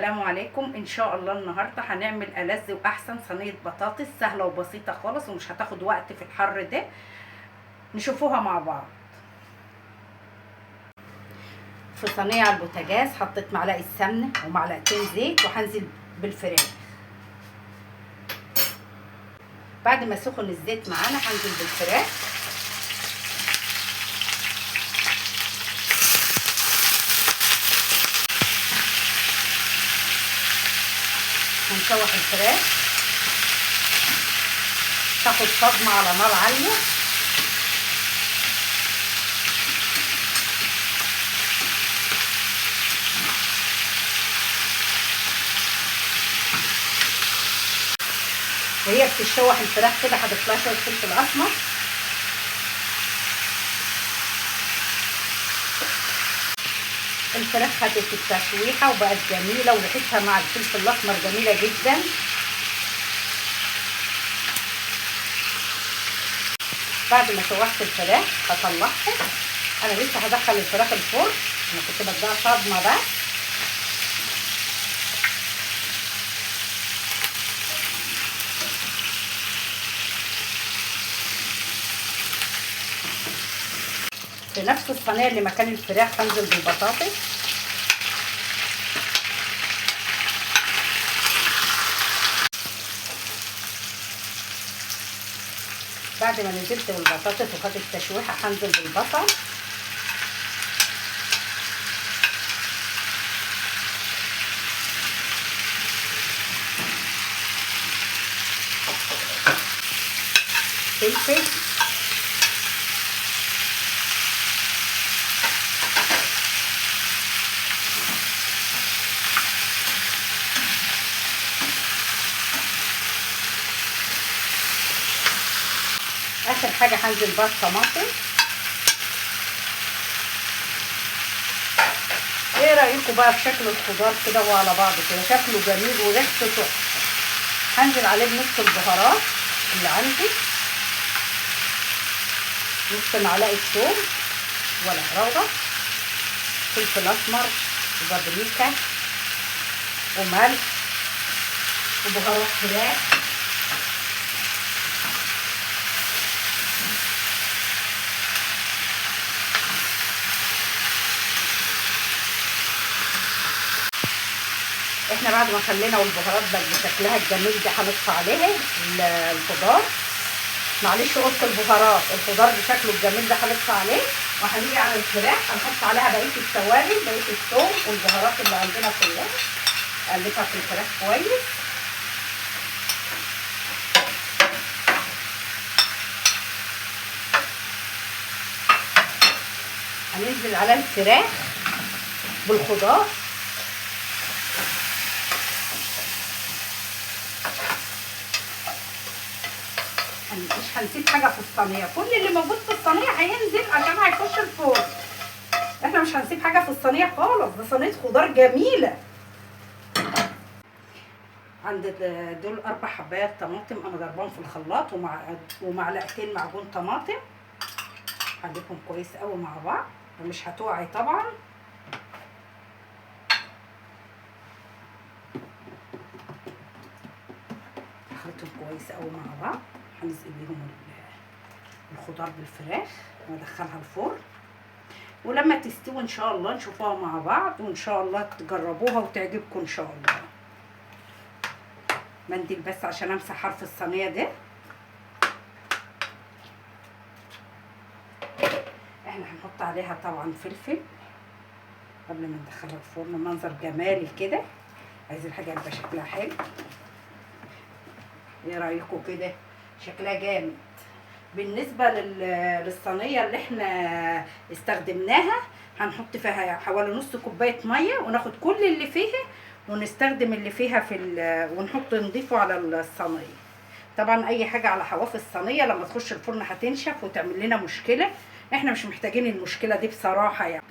السلام عليكم. ان شاء الله النهارده هنعمل ألذ واحسن صينيه بطاطس سهله وبسيطه خالص ومش هتاخد وقت في الحر ده. نشوفوها مع بعض. في صينيه على البوتاجاز حطيت معلقه سمنه ومعلقتين زيت وهنزل بالفراخ. بعد ما سخن الزيت معانا هنزل بالفراخ. هنشوح الفراخ تاخد صدمه على نار عاليه. وهي بتتشوح الفراخ كده هضيف لها شويه فلفل اسمر الفراخ خدت التشويحه وبقت جميله وريحتها مع الفلفل الاسمر جميله جدا. بعد ما شوحت الفراخ هطلعها. انا لسه هدخل الفراخ الفرن، انا كنت بديها صدمه بس. في نفس الصينيه اللي مكان الفراخ هنزل بالبطاطس. بعد ما نزلت بالبطاطس وخدت التشويحه هنزل بالبصل. فلفل، اخر حاجه هنزل بقى الطماطم. ايه رايكم بقى في شكل الخضار كده وعلى بعض كده؟ شكله جميل وريحته تحفه. هنزل عليه بنص البهارات اللي عندي، نص معلقه ثوم ولا رغبه، فلفل اسمر وبابريكا وملح وبهارات فراخ. احنا بعد ما خلينا والبهارات بقت بشكلها الجميل ده هنضيف عليها الخضار. معلش قلت البهارات، الخضار بشكله الجميل ده هنضيف عليه. وهنيجي على الفراخ هنحط عليها بقيه التوابل، بقيه الثوم والبهارات اللي عندنا كلها. اقلبها في الفراخ كويس. هننزل على الفراخ بالخضار. مش هنسيب حاجه في الصينيه، كل اللي موجود في الصينيه هينزل عشان هيخش الفرن. احنا مش هنسيب حاجه في الصينيه خالص، دي صينيه خضار جميله. عند دول 4 حبايات طماطم انا ضربهم في الخلاط ومعلقتين معجون طماطم. هقلبهم كويس قوي مع بعض ومش هتوعي طبعا. هخلطهم كويس قوي مع بعض. هنسقي بيهم الخضار بالفراخ وندخلها الفرن، ولما تستوي ان شاء الله نشوفوها مع بعض، وان شاء الله تجربوها وتعجبكم ان شاء الله. منديل بس عشان امسح حرف الصينيه ده. احنا هنحط عليها طبعا فلفل قبل ما ندخلها الفرن، منظر جمالي كده. عايزين حاجه يبقى شكلها حلو. ايه رايكم كده؟ شكلها جامد. بالنسبه للصينيه اللي احنا استخدمناها هنحط فيها حوالي نص كوبايه ميه، وناخد كل اللي فيها ونستخدم اللي فيها ونحط نضيفه على الصينيه. طبعا اي حاجه على حواف الصينيه لما تخش الفرن هتنشف وتعمل لنا مشكله. احنا مش محتاجين المشكله دي بصراحه يعني.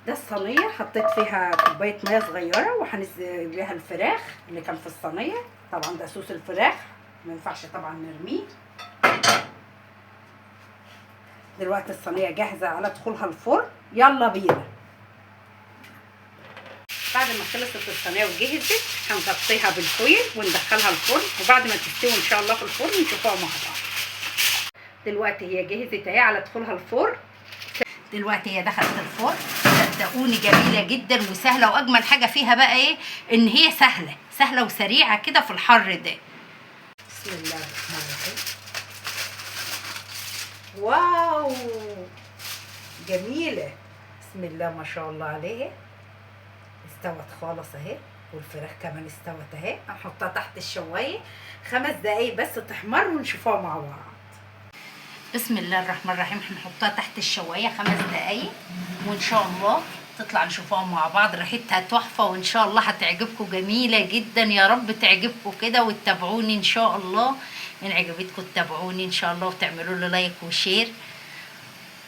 ده الصينيه حطيت فيها كوبايه ميه صغيره وهنزل بيها الفراخ اللي كان في الصينيه. طبعا ده صوص الفراخ ما ينفعش طبعا نرميه. دلوقتي الصينيه جاهزه على دخولها الفرن، يلا بينا. بعد ما خلصت الصينيه وجهزت هنغطيها بالفويل وندخلها الفرن، وبعد ما تستوي ان شاء الله في الفرن نشوفها مع بعض. دلوقتي هي جهزت اهي على دخولها الفرن. دلوقتي هي دخلت الفرن، صدقوني جميله جدا وسهله، واجمل حاجه فيها بقى ايه ان هي سهله وسريعه كده في الحر ده. بسم الله الرحمن الرحيم. واو جميله، بسم الله ما شاء الله عليها. استوت خالص اهي، والفراخ كمان استوت اهي. هنحطها تحت الشوايه 5 دقايق بس تحمر ونشوفها مع بعض. بسم الله الرحمن الرحيم. هنحطها تحت الشوايه 5 دقايق وان شاء الله تطلع نشوفها مع بعض. ريحتها تحفه وان شاء الله هتعجبكم، جميله جدا. يا رب تعجبكم كده وتتابعوني ان شاء الله. ان عجبتكم تتابعوني ان شاء الله وتعملوا لي لايك وشير،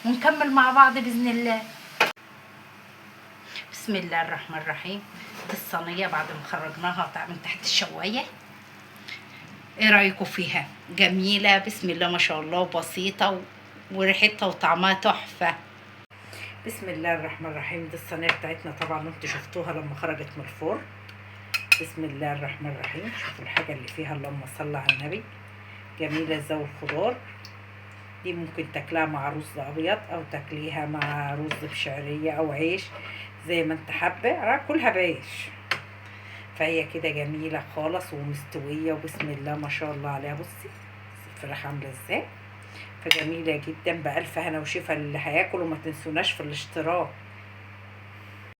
ونكمل مع بعض باذن الله. بسم الله الرحمن الرحيم. الصينيه بعد ما خرجناها من تحت الشوايه، ايه رايكم فيها؟ جميله بسم الله ما شاء الله، وبسيطه وريحتها وطعمها تحفه. بسم الله الرحمن الرحيم. دي الصينيه بتاعتنا طبعا انتوا شفتوها لما خرجت من الفرن. بسم الله الرحمن الرحيم. شوفوا الحاجه اللي فيها، اللهم صل على النبي. جميله زي الخضار. دي ممكن تاكلها مع رز ابيض او تاكليها مع رز بشعريه او عيش زي ما انت حابه، كلها بعيش. فهي كده جميله خالص ومستويه، وبسم الله ما شاء الله عليها. بصي الفراخ عامله ازاي، فجميله جدا. بألف هنا وشفا اللي هياكل، وما تنسوناش في الاشتراك.